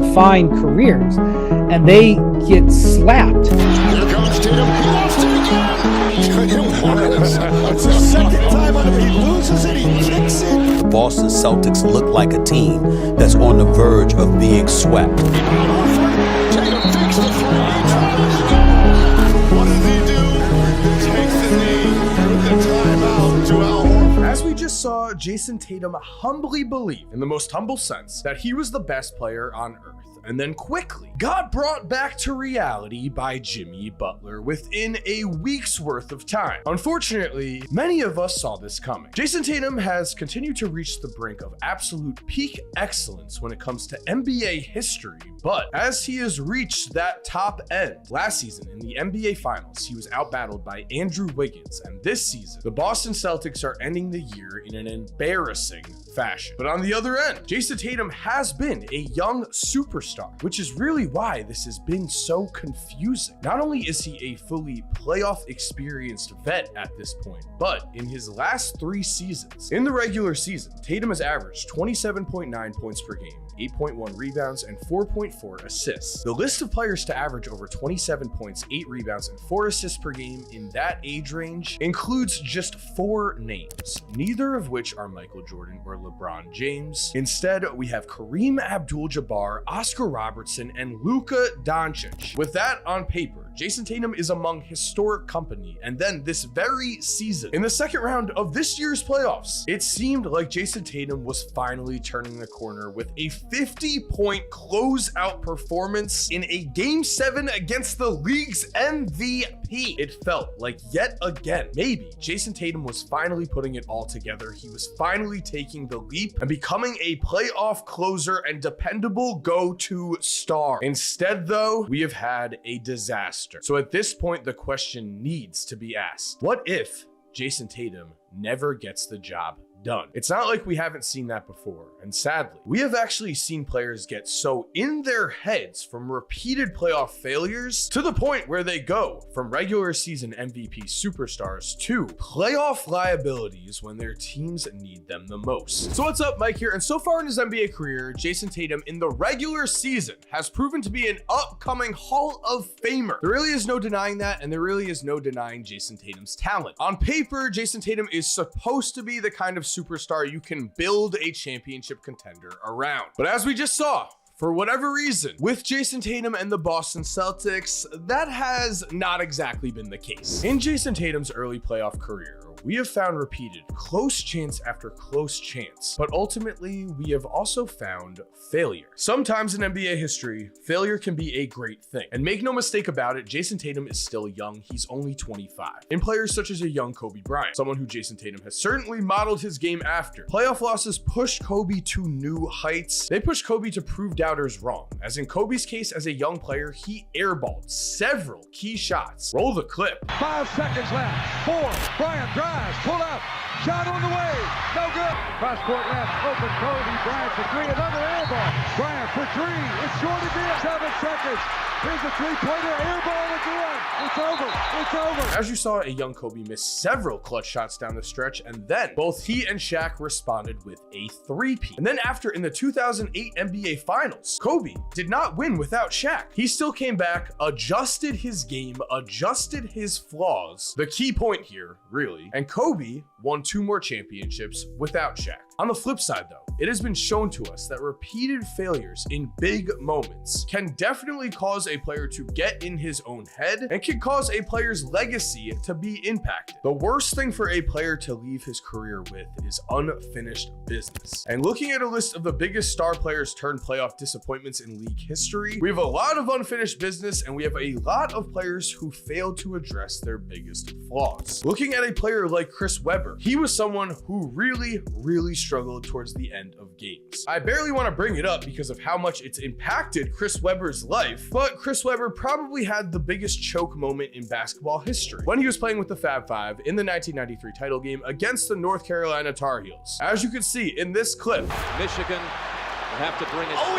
define careers, and they get slapped. Here comes Tatum. He lost it again. It's the second time under he loses it. He kicks it. The Boston Celtics look like a team that's on the verge of being swept. Tatum fakes the three. What does he do? Takes the knee. The timeout to Al Horford. As we just saw, Jason Tatum humbly believe, in the most humble sense, that he was the best player on earth, and then quickly got brought back to reality by Jimmy Butler within a week's worth of time. Unfortunately, many of us saw this coming. Jason Tatum has continued to reach the brink of absolute peak excellence when it comes to NBA history, but as he has reached that top end, last season in the NBA Finals, he was outbattled by Andrew Wiggins, and this season, the Boston Celtics are ending the year in an embarrassing fashion. But on the other end, Jason Tatum has been a young superstar, which is really why this has been so confusing. Not only is he a fully playoff experienced vet at this point, but in his last 3 seasons, in the regular season, Tatum has averaged 27.9 points per game, 8.1 rebounds, and 4.4 assists. The list of players to average over 27 points, 8 rebounds, and 4 assists per game in that age range includes just 4 names, neither of which are Michael Jordan or LeBron James. Instead, we have Kareem Abdul-Jabbar, Oscar Robertson, and Luka Doncic. With that on paper, Jason Tatum is among historic company, and then this very season, in the second round of this year's playoffs, it seemed like Jason Tatum was finally turning the corner with a 50-point closeout performance in a Game 7 against the league's MVP. It felt like yet again, maybe Jason Tatum was finally putting it all together. He was finally taking the leap and becoming a playoff closer and dependable go-to star. Instead, though, we have had a disaster. So at this point, the question needs to be asked. What if Jason Tatum never gets the job done? It's not like we haven't seen that before, and sadly, we have actually seen players get so in their heads from repeated playoff failures to the point where they go from regular season MVP superstars to playoff liabilities when their teams need them the most. So what's up, Mike here, and so far in his NBA career, Jason Tatum in the regular season has proven to be an upcoming Hall of Famer. There really is no denying that, and there really is no denying Jason Tatum's talent. On paper, Jason Tatum is supposed to be the kind of superstar you can build a championship contender around. But as we just saw, for whatever reason, with Jason Tatum and the Boston Celtics, that has not exactly been the case. In Jason Tatum's early playoff career, we have found repeated close chance after close chance, but ultimately we have also found failure. Sometimes in NBA history, failure can be a great thing. And make no mistake about it, Jason Tatum is still young. He's only 25. In players such as a young Kobe Bryant, someone who Jason Tatum has certainly modeled his game after, playoff losses pushed Kobe to new heights. They pushed Kobe to prove doubters wrong. As in Kobe's case, as a young player, he airballed several key shots. Roll the clip. 5 seconds left. 4. Bryant drives, pull up, shot on the way, no good. Cross court left, open Kobe Bryant for 3, another air ball. Bryant for 3, it's short again. 7 seconds. Here's a 3-pointer, air ball again. It's over. It's over. As you saw, a young Kobe missed several clutch shots down the stretch, and then both he and Shaq responded with a 3-peat. And then after, in the 2008 NBA Finals, Kobe did not win without Shaq. He still came back, adjusted his game, adjusted his flaws. The key point here, really, and Kobe won 2 more championships without Shaq. On the flip side, though, it has been shown to us that repeated failures in big moments can definitely cause a player to get in his own head and can cause a player's legacy to be impacted. The worst thing for a player to leave his career with is unfinished business. And looking at a list of the biggest star players turned playoff disappointments in league history, we have a lot of unfinished business, and we have a lot of players who failed to address their biggest flaws. Looking at a player like Chris Webber, he was someone who really struggled towards the end of games. I barely want to bring it up because of how much it's impacted Chris Webber's life, but Chris Webber probably had the biggest choke moment in basketball history when he was playing with the Fab Five in the 1993 title game against the North Carolina Tar Heels. As you can see in this clip, Michigan will have to bring it. Oh,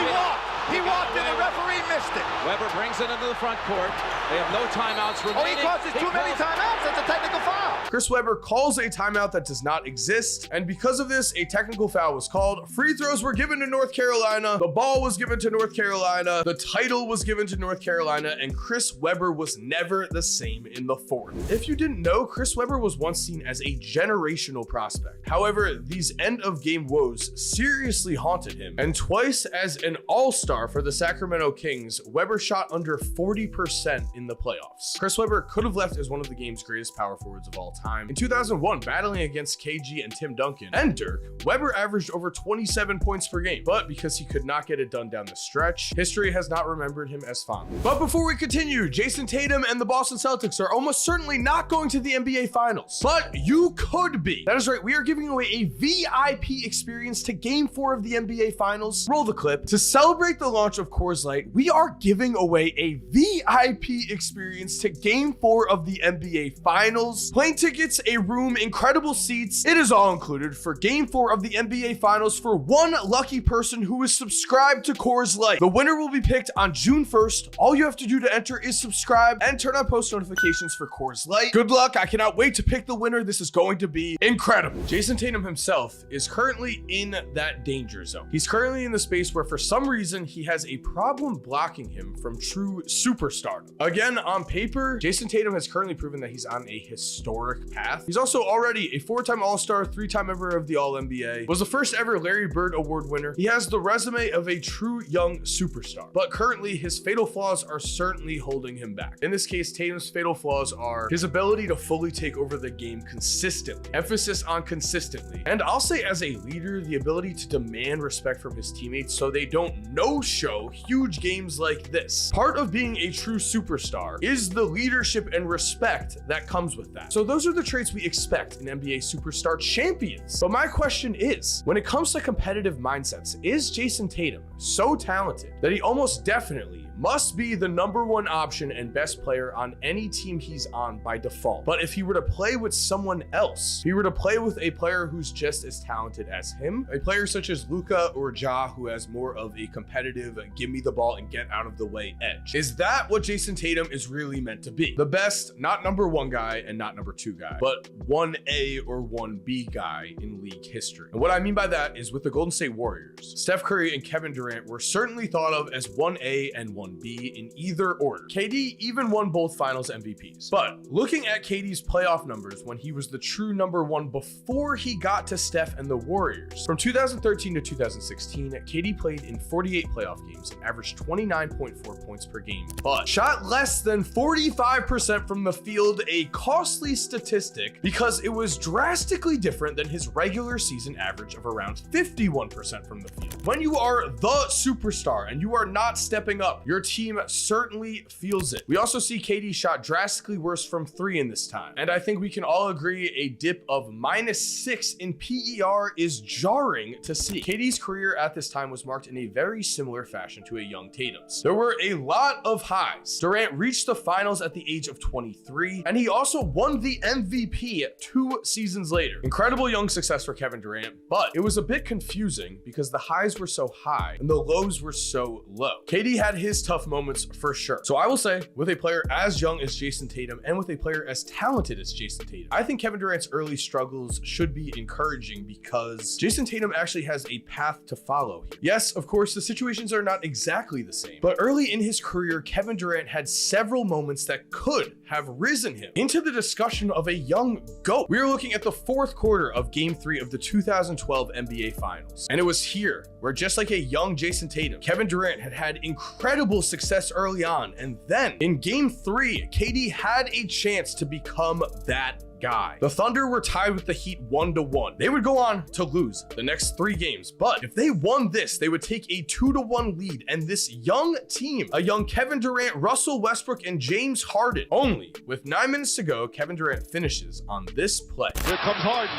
he walked and the referee missed it. Weber brings it into the front court. They have no timeouts remaining. He causes too many timeouts. That's a technical foul. Chris Webber calls a timeout that does not exist, and because of this, a technical foul was called. Free throws were given to North Carolina. The ball was given to North Carolina. The title was given to North Carolina, and Chris Webber was never the same in the fourth. If you didn't know, Chris Webber was once seen as a generational prospect. However, these end-of-game woes seriously haunted him, and twice as an all-star for the Sacramento Kings, Webber shot under 40% in the playoffs. Chris Webber could have left as one of the game's greatest power forwards of all time. In 2001, battling against KG and Tim Duncan and Dirk, Webber averaged over 27 points per game, but because he could not get it done down the stretch, history has not remembered him as fondly. But before we continue, Jason Tatum and the Boston Celtics are almost certainly not going to the NBA Finals, but you could be. That is right, we are giving away a VIP experience to Game 4 of the NBA Finals. Roll the clip. To celebrate the launch of Coors Light, we are giving away a VIP experience to Game 4 of the NBA Finals. Plane tickets, a room, incredible seats. It is all included for Game 4 of the NBA Finals for one lucky person who is subscribed to Coors Light. The winner will be picked on June 1st. All you have to do to enter is subscribe and turn on post notifications for Coors Light. Good luck. I cannot wait to pick the winner. This is going to be incredible. Jason Tatum himself is currently in that danger zone. He's currently in the space where for some reason he has a problem blocking him from true superstardom. Again, on paper, Jason Tatum has currently proven that he's on a historic path. He's also already a 4-time All-Star, 3-time member of the All-NBA, was the first ever Larry Bird Award winner. He has the resume of a true young superstar, but currently his fatal flaws are certainly holding him back. In this case, Tatum's fatal flaws are his ability to fully take over the game consistently, emphasis on consistently, and I'll say as a leader, the ability to demand respect from his teammates so they don't no-show huge games like this. Part of being a true superstar is the leadership and respect that comes with that. So those are the traits we expect in NBA superstar champions. But my question is, when it comes to competitive mindsets, is Jason Tatum so talented that he almost definitely must be the #1 option and best player on any team he's on by default? But if he were to play with someone else, if he were to play with a player who's just as talented as him, a player such as Luka or Ja, who has more of a competitive give me the ball and get out of the way edge, is that what Jason Tatum is really meant to be? The best, not #1 guy and not #2 guy, but 1A or 1B guy in league history. And what I mean by that is with the Golden State Warriors, Steph Curry and Kevin Durant were certainly thought of as 1A and 1B in either order. KD even won both finals MVPs. But looking at KD's playoff numbers when he was the true #1 before he got to Steph and the Warriors, from 2013 to 2016, KD played in 48 playoff games and averaged 29.4 points per game, but shot less than 45% from the field, a costly statistic because it was drastically different than his regular season average of around 51% from the field. When you are the superstar and you are not stepping up, your team certainly feels it. We also see KD shot drastically worse from 3 in this time, and I think we can all agree a dip of -6 in PER is jarring to see. KD's career at this time was marked in a very similar fashion to a young Tatum's. There were a lot of highs. Durant reached the finals at the age of 23, and he also won the MVP 2 seasons later. Incredible young success for Kevin Durant, but it was a bit confusing because the highs were so high and the lows were so low. KD had his tough moments for sure. So I will say, with a player as young as Jason Tatum and with a player as talented as Jason Tatum, I think Kevin Durant's early struggles should be encouraging because Jason Tatum actually has a path to follow here. Yes, of course, the situations are not exactly the same, but early in his career, Kevin Durant had several moments that could have risen him into the discussion of a young GOAT. We are looking at the 4th quarter of Game 3 of the 2012 NBA Finals, and it was here where, just like a young Jason Tatum, Kevin Durant had incredible success early on, and then in Game 3, KD had a chance to become that guy. The Thunder were tied with the Heat 1-1. They would go on to lose the next 3 games, but if they won this, they would take a 2-1 lead, and this young team, a young Kevin Durant, Russell Westbrook, and James Harden, only with 9 minutes to go, Kevin Durant finishes on this play. Here comes Harden,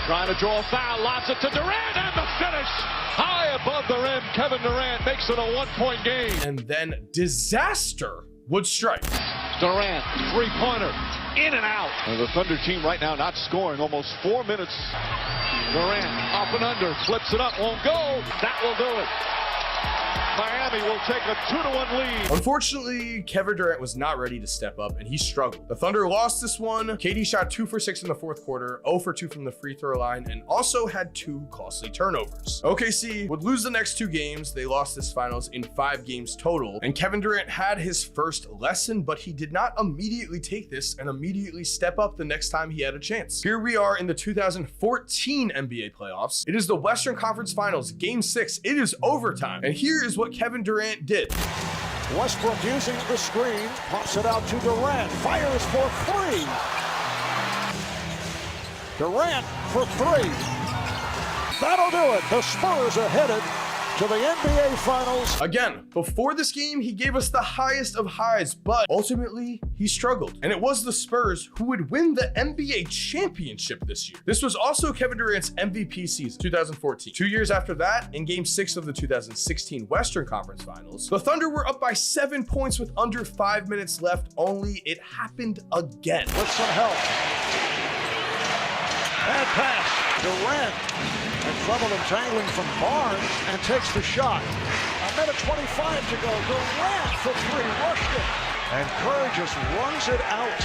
trying to draw a foul, lobs it to Durant, and the finish! High above the rim, Kevin Durant makes it a 1-point game. And then disaster would strike. Durant, three-pointer, in and out. And the Thunder team right now not scoring, almost 4 minutes. Durant, up and under, flips it up, won't go. That will do it. Miami will take a 2-1 lead. Unfortunately, Kevin Durant was not ready to step up and he struggled. The Thunder lost this one. KD shot 2 for 6 in the fourth quarter, 0 for 2 from the free throw line, and also had 2 costly turnovers. OKC would lose the next 2 games. They lost this finals in 5 games total, and Kevin Durant had his first lesson, but he did not immediately take this and immediately step up the next time he had a chance. Here we are in the 2014 NBA playoffs. It is the Western Conference Finals, Game 6. It is overtime, and here is what Kevin Durant did. Westbrook using the screen, pops it out to Durant, fires for 3. Durant for 3. That'll do it. The Spurs are headed to the NBA Finals. Again, before this game, he gave us the highest of highs, but ultimately he struggled. And it was the Spurs who would win the NBA championship this year. This was also Kevin Durant's MVP season, 2014. 2 years after that, in Game 6 of the 2016 Western Conference Finals, the Thunder were up by 7 points with under 5 minutes left, only it happened again. With some help. Bad pass. Durant in trouble entangling from Barnes and takes the shot. 1:25 to go. Durant for 3, rushed it. And Curry just runs it out.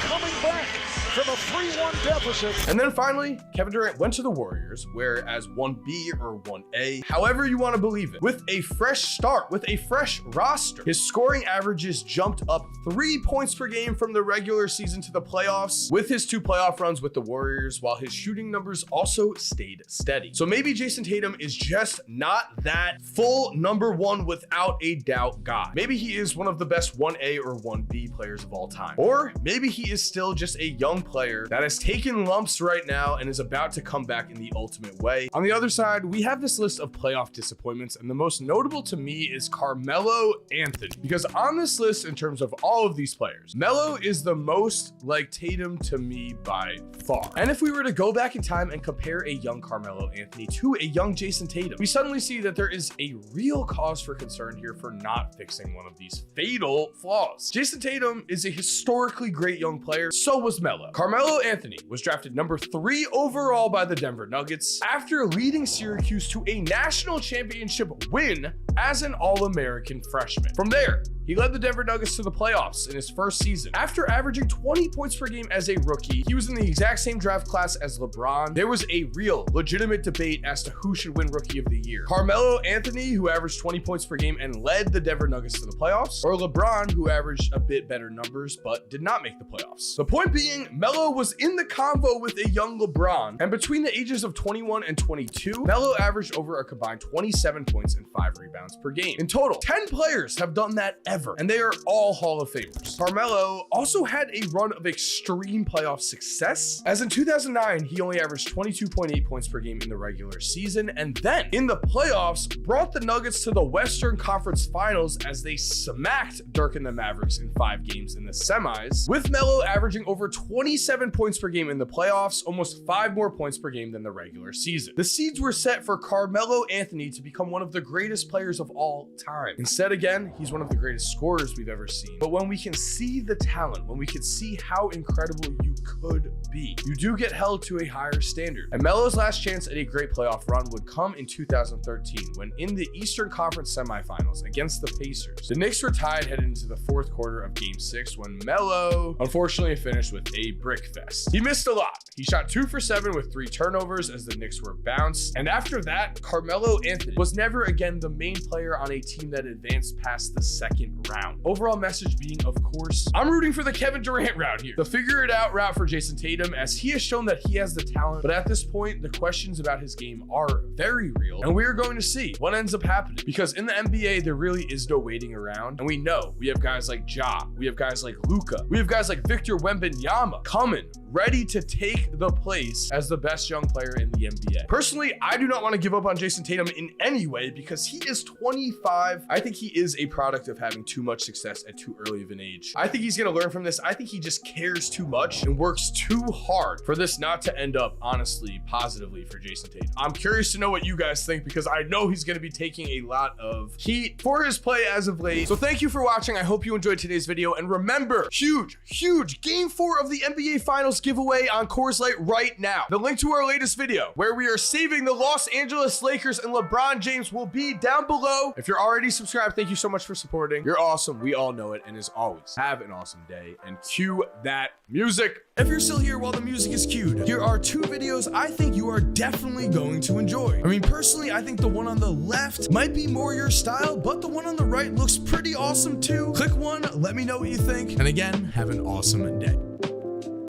Coming back from a 3-1 deficit. And then finally, Kevin Durant went to the Warriors, where as 1B or 1A, however you want to believe it, with a fresh start, with a fresh roster, his scoring averages jumped up 3 points per game from the regular season to the playoffs with his 2 playoff runs with the Warriors, while his shooting numbers also stayed steady. So maybe Jason Tatum is just not that full number 1 without a doubt guy. Maybe he is one of the best 1A or 1B players of all time. Or maybe he is still just a young player that has taken lumps right now and is about to come back in the ultimate way. On the other side, we have this list of playoff disappointments, and the most notable to me is Carmelo Anthony, because on this list, in terms of all of these players, Melo is the most like Tatum to me by far. And if we were to go back in time and compare a young Carmelo Anthony to a young Jason Tatum, we suddenly see that there is a real cause for concern here for not fixing one of these fatal flaws. Jason Tatum is a historically great young player, so was Melo. Carmelo Anthony was drafted number 3 overall by the Denver Nuggets after leading Syracuse to a national championship win as an All-American freshman. From there, he led the Denver Nuggets to the playoffs in his first season. After averaging 20 points per game as a rookie, he was in the exact same draft class as LeBron. There was a real, legitimate debate as to who should win Rookie of the Year. Carmelo Anthony, who averaged 20 points per game and led the Denver Nuggets to the playoffs, or LeBron, who averaged a bit better numbers but did not make the playoffs. The point being, Melo was in the convo with a young LeBron, and between the ages of 21 and 22, Melo averaged over a combined 27 points and 5 rebounds per game. In total, 10 players have done that ever, and they are all Hall of Famers. Carmelo also had a run of extreme playoff success, as in 2009, he only averaged 22.8 points per game in the regular season, and then in the playoffs, brought the Nuggets to the Western Conference Finals as they smacked Dirk and the Mavericks in 5 games in the semis, with Melo averaging over 27 points per game in the playoffs, almost 5 more points per game than the regular season. The seeds were set for Carmelo Anthony to become one of the greatest players of all time. Instead, again, he's one of the greatest scorers we've ever seen. But when we can see the talent, when we can see how incredible you could be, you do get held to a higher standard. And Melo's last chance at a great playoff run would come in 2013, when in the Eastern Conference semifinals against the Pacers, the Knicks were tied heading into the fourth quarter of Game 6 when Melo unfortunately finished with a brick fest. He missed a lot. He shot 2 for 7 with 3 turnovers as the Knicks were bounced. And after that, Carmelo Anthony was never again the main player on a team that advanced past the second round. Overall message being, of course, I'm rooting for the Kevin Durant route here, the figure it out route for Jason Tatum, as he has shown that he has the talent. But at this point, the questions about his game are very real, and we are going to see what ends up happening, because in the NBA, there really is no waiting around. And we know we have guys like Ja, we have guys like Luka, we have guys like Victor Wembanyama coming, ready to take the place as the best young player in the NBA. Personally, I do not want to give up on Jason Tatum in any way, because he is 25. I think he is a product of having having too much success at too early of an age. I think he's going to learn from this. I think he just cares too much and works too hard for this not to end up, honestly, positively for Jayson Tatum. I'm curious to know what you guys think because I know he's going to be taking a lot of heat for his play as of late. So thank you for watching. I hope you enjoyed today's video. And remember, huge Game 4 of the NBA Finals giveaway on Coors Light right now. The link to our latest video where we are saving the Los Angeles Lakers and LeBron James will be down below. If you're already subscribed, thank you so much for supporting. You're awesome. We all know it. And as always, have an awesome day and cue that music. If you're still here while the music is cued, here are 2 videos I think you are definitely going to enjoy. I mean, personally, I think the one on the left might be more your style, but the one on the right looks pretty awesome too. Click one, let me know what you think. And again, have an awesome day.